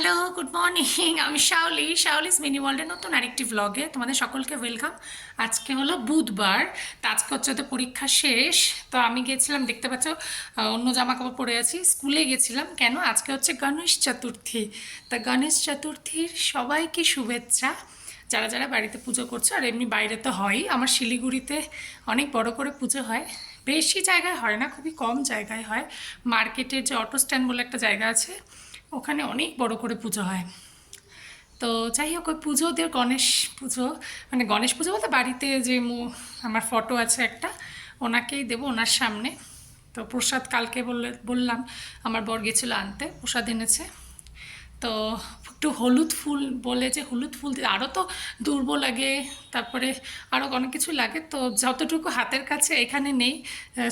Hello, good morning. আমি শাওলিস mini ওয়ার্ল্ডের নতুন আরেকটি ব্লগে তোমাদের সকলকে ওয়েলকাম। আজকে হলো বুধবার, তো আজকে হচ্ছে তো পরীক্ষা শেষ। তো আমি গেছিলাম, দেখতে পাচ্ছ অন্য জামা কাপড় পরে আছি, স্কুলে গেছিলাম। কেন? আজকে হচ্ছে গণেশ চতুর্থী। তা গণেশ চতুর্থীর সবাইকে শুভেচ্ছা, যারা যারা বাড়িতে পুজো করছে। আর এমনি বাইরে তো হয়ই, আমার শিলিগুড়িতে অনেক বড় করে পুজো হয়। বেশি জায়গায় হয় না, খুবই কম জায়গায় হয়। মার্কেটের যে অটো স্ট্যান্ড বলে একটা জায়গা আছে, ওখানে অনেক বড় করে পুজো হয়। তো যাই হোক, ওই পুজো দিয়ে গণেশ পুজো, মানে গণেশ পুজো বলতে বাড়িতে যে আমার ফটো আছে একটা, ওনাকেই দেবো, ওনার সামনে। তো প্রসাদ কালকে বললাম, আমার বর গেছিলো আনতে, প্রসাদ এনেছে। তো একটু হলুদ ফুল বলে, যে হলুদ ফুল দিয়ে আরও তো দুর্ব লাগে, তারপরে আরও অনেক কিছু লাগে। তো যতটুকু হাতের কাছে এখানে নেই,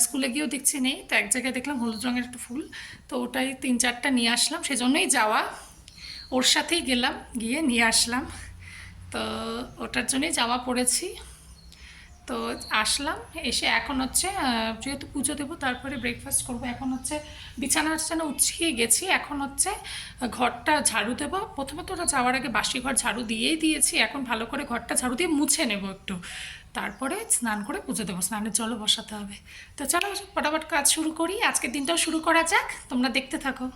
স্কুলে গিয়েও দেখছি নেই, তো এক জায়গায় দেখলাম হলুদ রঙের একটা ফুল, তো ওটাই 3-4টা নিয়ে আসলাম, সেজন্যই যাওয়া। ওর সাথেই গেলাম, গিয়ে নিয়ে আসলাম। তো ওটার জন্যই জামা পরেছি। তো আসলাম, এসে এখন হচ্ছে যেহেতু পুজো দেবো, তারপরে ব্রেকফাস্ট করবো। এখন হচ্ছে বিছানা টিছানা উঠিয়ে গেছি, এখন হচ্ছে ঘরটা ঝাড়ু দেবো। প্রথমে তো ওরা যাওয়ার আগে বাসি ঘর ঝাড়ু দিয়েই দিয়েছি, এখন ভালো করে ঘরটা ঝাড়ু দিয়ে মুছে নেব একটু, তারপরে স্নান করে পুজো দেবো, স্নানের জলও বসাতে হবে। তো চলো ফটাফট কাজ শুরু করি, আজকের দিনটাও শুরু করা যাক, তোমরা দেখতে থাকো।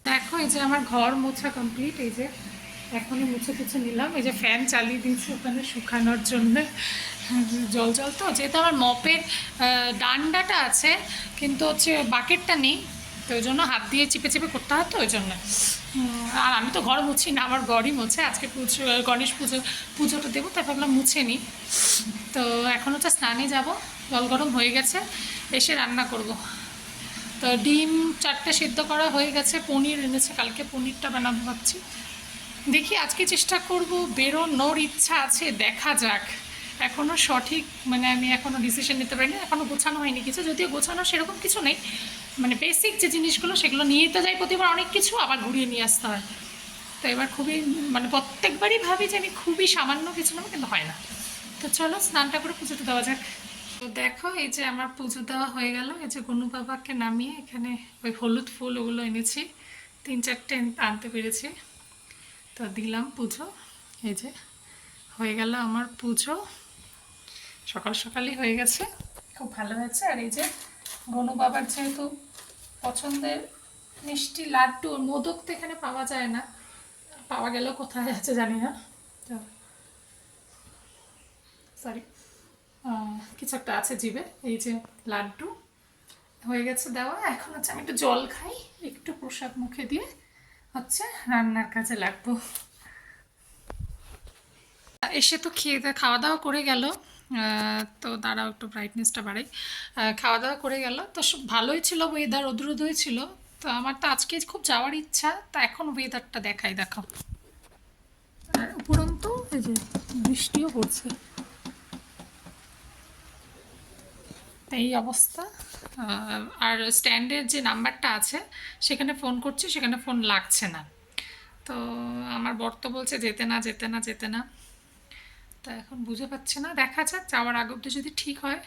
দেখো, এই যে আমার ঘর মোছা কমপ্লিট, এই যে এখনই মুছে টুছে নিলাম। এই যে ফ্যান চালিয়ে দিয়েছি ওখানে শুকানোর জন্য, জল জল তো, যেহেতু আমার মপের ডান্ডাটা আছে কিন্তু হচ্ছে বাকেটটা নেই, তো ওই জন্য হাত দিয়ে চিপে চিপে করতে হয়, তো ওই জন্য। আর আমি তো ঘর মুছি না, আমার ঘরই মোছে। আজকে পুজো, গণেশ পুজোটা দেবো, তাই ভাবলাম মুছে নিই। তো এখন হচ্ছে স্নানে যাব, জল গরম হয়ে গেছে, এসে রান্না করব। তো ডিম 4টে সিদ্ধ করা হয়ে গেছে, পনির এনেছে, কালকে পনিরটা বানাবো ভাবছি। দেখি আজকে চেষ্টা করব, বেরোনোর ইচ্ছা আছে, দেখা যাক। এখনও সঠিক মানে আমি এখনও ডিসিশন নিতে পারিনি, এখনও গোছানো হয়নি কিছু, যদিও গোছানো সেরকম কিছু নেই। মানে বেসিক যে জিনিসগুলো সেগুলো নিয়েই তো যাই প্রতিবার, অনেক কিছু আবার ঘুরিয়ে নিয়ে আসতে হয়। তো এবার খুবই মানে প্রত্যেকবারই ভাবি যে আমি খুবই সামান্য কিছু নেবো, কিন্তু হয় না। তো চলো স্নানটা করে পুজোটা দেওয়া যাক। তো দেখো, এই যে আমার পুজো দেওয়া হয়ে গেল। এই যে গনু বাবাকে নামিয়ে এখানে ওই হলুদ ফুল ওগুলো এনেছি, 3-4টে আনতে পেরেছি। তো দিলাম পুজো, এই যে হয়ে গেল আমার পুজো, সকাল সকালই হয়ে গেছে, খুব ভালো হয়েছে। আর এই যে গনু বাবার যেহেতু পছন্দের মিষ্টি লাড্ডু, মোদক তো এখানে পাওয়া যায় না, পাওয়া গেলেও কোথায় আছে জানি না, তো সরি, কিছু একটা আছে জিভে। এই যে লাড্ডু হয়ে গেছে দেওয়া, এখন হচ্ছে আমি একটু জল খাই, একটু প্রসাদ মুখে দিয়ে হচ্ছে রান্নার কাজে লাগবো। এসে তো খাওয়া দাওয়া করে গেল। তো দাঁড়াও একটু ব্রাইটনেসটা বাড়াই। খাওয়া দাওয়া করে গেল, তো ভালোই ছিল ওয়েদার, রোদ রোদই ছিল। তো আমার তো আজকে খুব যাওয়ার ইচ্ছা, তা এখন ওয়েদারটা দেখাই, দেখো। আর উপরন্তু এই যে বৃষ্টিও পড়ছে, এই অবস্থা। আর স্ট্যান্ডের যে নাম্বারটা আছে সেখানে ফোন করছি, সেখানে ফোন লাগছে না। তো আমার বর তো বলছে যেতে না যেতে না যেতে না, তা এখন বুঝে পাচ্ছে না, দেখা যাক যাওয়ার আগ অব্দি যদি ঠিক হয়,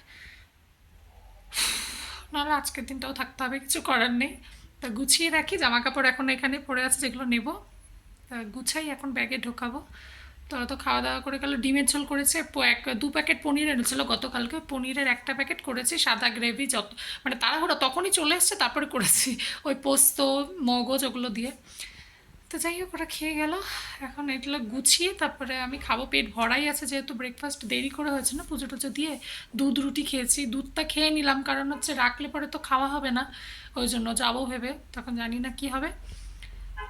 নাহলে আজকের দিনটাও থাকতে হবে, কিছু করার নেই। তা গুছিয়ে রাখি, জামা কাপড় এখন এখানে পড়ে আছে যেগুলো নেব, তা গুছাই এখন ব্যাগে ঢোকাবো। তো তো খাওয়া দাওয়া করে গেল, ডিমের ঝোল করেছে, 2 প্যাকেট পনির এনেছিল গতকালকে, পনিরের একটা প্যাকেট করেছি, সাদা গ্রেভি, যত মানে তাড়াহুড়ো তখনই চলে এসছে, তারপরে করেছি ওই পোস্ত মগজ ওগুলো দিয়ে। তো যাই হোক ওরা খেয়ে গেল। এখন এগুলো গুছিয়ে তারপরে আমি খাবো, পেট ভরাই আছে যেহেতু ব্রেকফাস্ট দেরি করে হয়েছে না, পুজো টুজো দিয়ে দুধ রুটি খেয়েছি, দুধটা খেয়ে নিলাম কারণ হচ্ছে রাখলে পরে তো খাওয়া হবে না, ওই জন্য যাবো ভেবে, তখন জানি না কি হবে।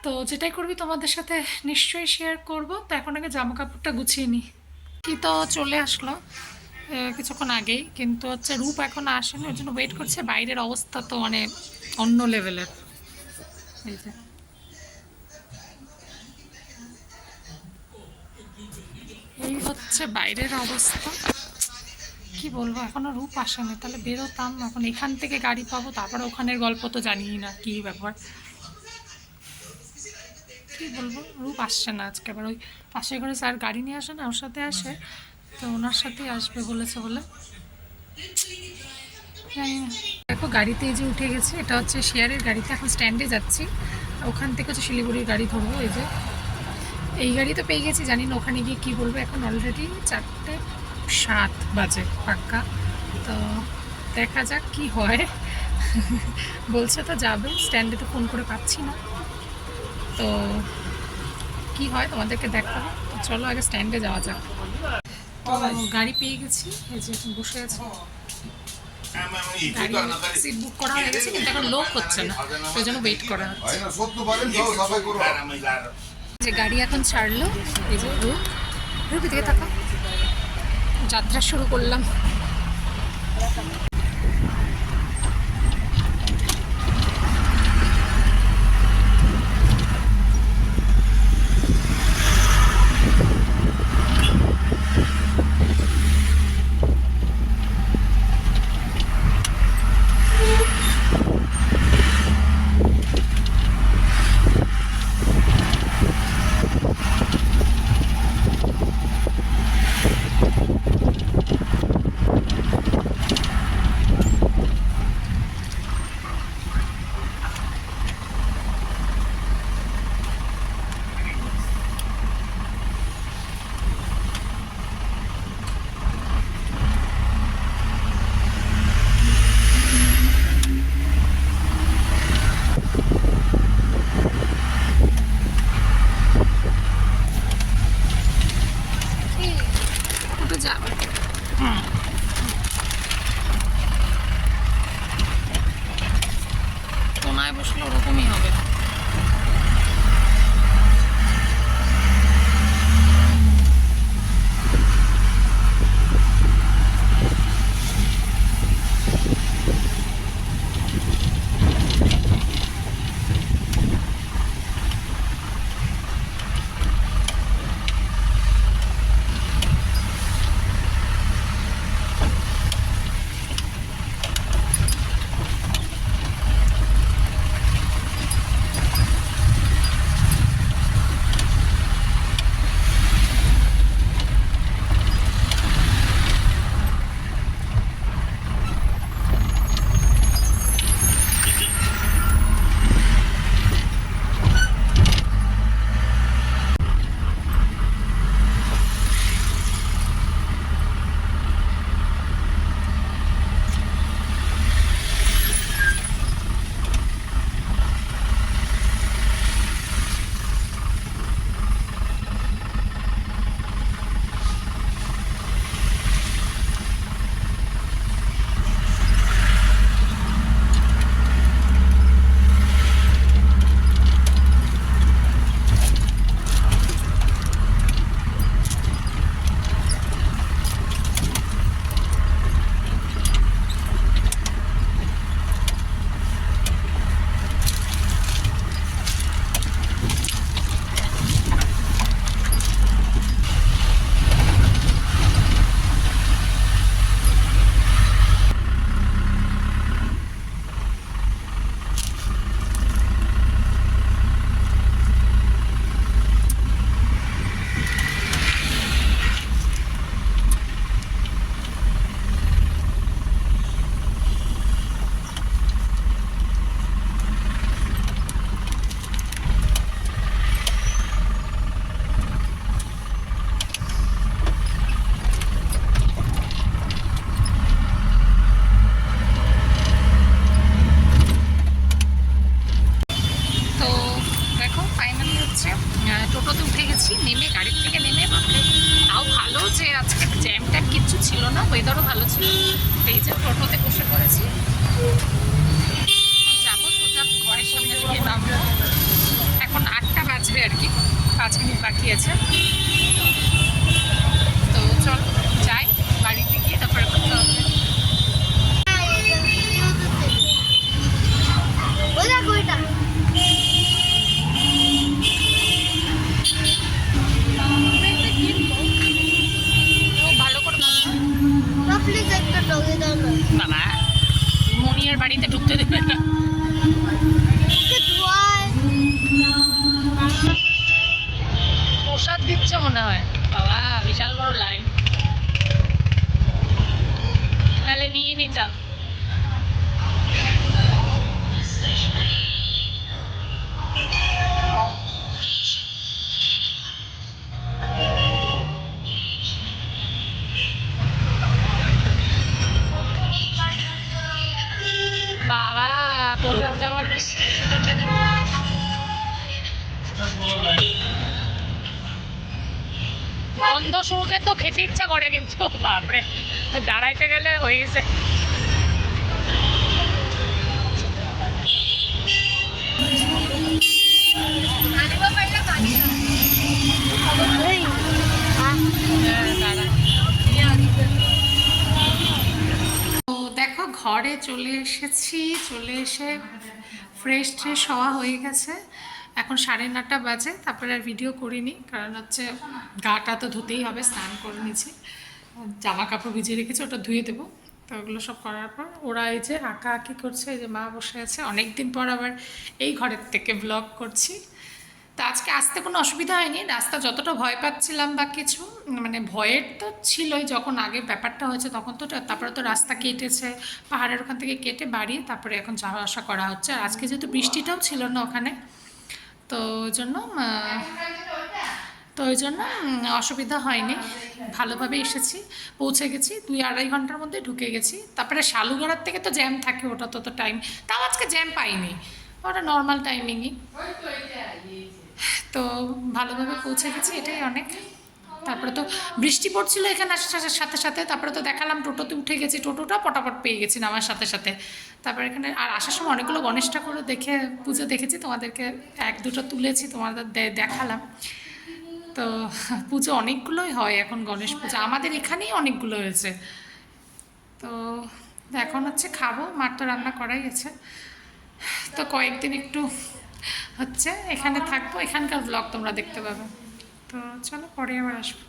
তো যেটাই করবি তোমাদের সাথে নিশ্চয়ই শেয়ার করব। তো এখন আগে জামা কাপড়টা গুছিয়ে নিই। কি তো চলে আসলো কিছুক্ষণ আগেই, কিন্তু হচ্ছে রূপ এখন আসেনি, ওই জন্য ওয়েট করছে। বাইরের অবস্থা তো মানে অন্য লেভেলের। এই যে এই হচ্ছে বাইরের অবস্থা, কি বলবো, এখনো রূপ আসেনি, তাহলে বেরোতাম এখন, এখান থেকে গাড়ি পাবো, তারপরে ওখানের গল্প তো জানিই না কি ব্যাপার, কি বলবো, রূপ আসছে না আজকে। আবার ওই পাশের ঘরে স্যার গাড়ি নিয়ে আসে না, ওর সাথে আসে, তো ওনার সাথেই আসবে বলেছে বলে জানি না। দেখো গাড়িতে এই যে উঠে গেছে, এটা হচ্ছে শেয়ারের গাড়িতে, এখন স্ট্যান্ডে যাচ্ছি, ওখান থেকে হচ্ছে শিলিগুড়ির গাড়ি ধরবো। এই যে এই গাড়ি তো পেয়ে গেছি, জানি না ওখানে গিয়ে কী বলবো, এখন অলরেডি 4:07 বাজে পাক্কা, তো দেখা যাক কি হয়। বলছে তো যাবে, স্ট্যান্ডে তো ফোন করে পাচ্ছি না, তো কি হয় তোমাদেরকে দেখাবো। তো চলো আগে স্ট্যান্ডে যাওয়া যাক। তো গাড়ি পেয়ে গেছি, এই যে এখন বসে আছি, গাড়ি সিট বুক করা হয়ে গেছে, কিন্তু এখন লোক হচ্ছে না, সেই জন্য ওয়েট করা হচ্ছে। যে গাড়ি এখন ছাড়লো, এই যে রূপ দিকে থাকা, যাত্রা শুরু করলাম। ছিল না, ওয়েদারও ভালো ছিল। এই যে টোটোতে বসে পড়েছি, যাবো সোজা ঘরের সামনে দিকে নামবো। এখন 8টা বাজবে আর কি, 5 মিনিট বাকি আছে। তো চল যাই, বাড়িতে গিয়ে তারপরে কথা হবে। ভালো করে বাবা মনিয়ার বাড়িতে ঢুকতে দেবে না। প্রসাদ দিচ্ছে মনে হয়, বাবা বিশাল বড় লাইন, তাহলে নিয়ে নিতাম। বাবা প্রসাদ যাওয়ার বন্ধ শুরুতে তো খেতে ইচ্ছা করে, কিন্তু বাপরে দাঁড়াইতে গেলে হয়ে গেছে। তো দেখো ঘরে চলে এসেছি, চলে এসে ফ্রেশ ট্রেশ হওয়া হয়ে গেছে। এখন 9:30 বাজে, তারপরে আর ভিডিও করিনি, কারণ হচ্ছে গাটা তো ধুতেই হবে, স্নান করে নিয়েছি, জামা কাপড় ভিজিয়ে রেখেছি, ওটা ধুয়ে দেবো। তো ওগুলো সব করার পর ওরা এই যে আঁকা আঁকি করছে, এই যে মা বসে আছে, অনেক দিন পর আবার এই ঘরের থেকে ব্লগ করছি। তো আজকে আসতে কোনো অসুবিধা হয়নি, রাস্তা যতটা ভয় পাচ্ছিলাম বা কিছু, মানে ভয়ের তো ছিলই, যখন আগে ব্যাপারটা হয়েছে তখন তো, তারপরে তো রাস্তা কেটেছে, পাহাড়ের ওখান থেকে কেটে বাড়িয়ে তারপরে এখন যাওয়া আসা করা হচ্ছে। আর আজকে যেহেতু বৃষ্টিটাও ছিল না ওখানে, তো ওই জন্য অসুবিধা হয়নি, ভালোভাবে এসেছি, পৌঁছে গেছি, 2-2.5 ঘন্টার মধ্যে ঢুকে গেছি। তারপরে শালুগড়ার থেকে তো জ্যাম থাকে, ওটা তো টাইম, তাও আজকে জ্যাম পাইনি, ওটা নর্মাল টাইমিংই। তো ভালোভাবে পৌঁছে গেছি, এটাই অনেক। তারপরে তো বৃষ্টি পড়ছিল এখানে আসার সাথে সাথে, তারপরে তো দেখালাম টোটোতে উঠে গেছি, টোটোটা পটাপট পেয়ে গেছি নামার সাথে সাথে। তারপরে এখানে আর আসার সময় অনেকগুলো গণেশ ঠাকুরও দেখে পুজো দেখেছি, তোমাদেরকে 1-2টো তুলেছি, তোমাদের দেখালাম। তো পুজো অনেকগুলোই হয় এখন, গণেশ পুজো আমাদের এখানেই অনেকগুলো হয়েছে। তো এখন হচ্ছে খাবো, মার তো রান্না করাই আছে। তো কয়েকদিন একটু হচ্ছে এখানে থাকবো, এখানকার ব্লগ তোমরা দেখতে পাবে। তো চলো পরে আবার আসবো।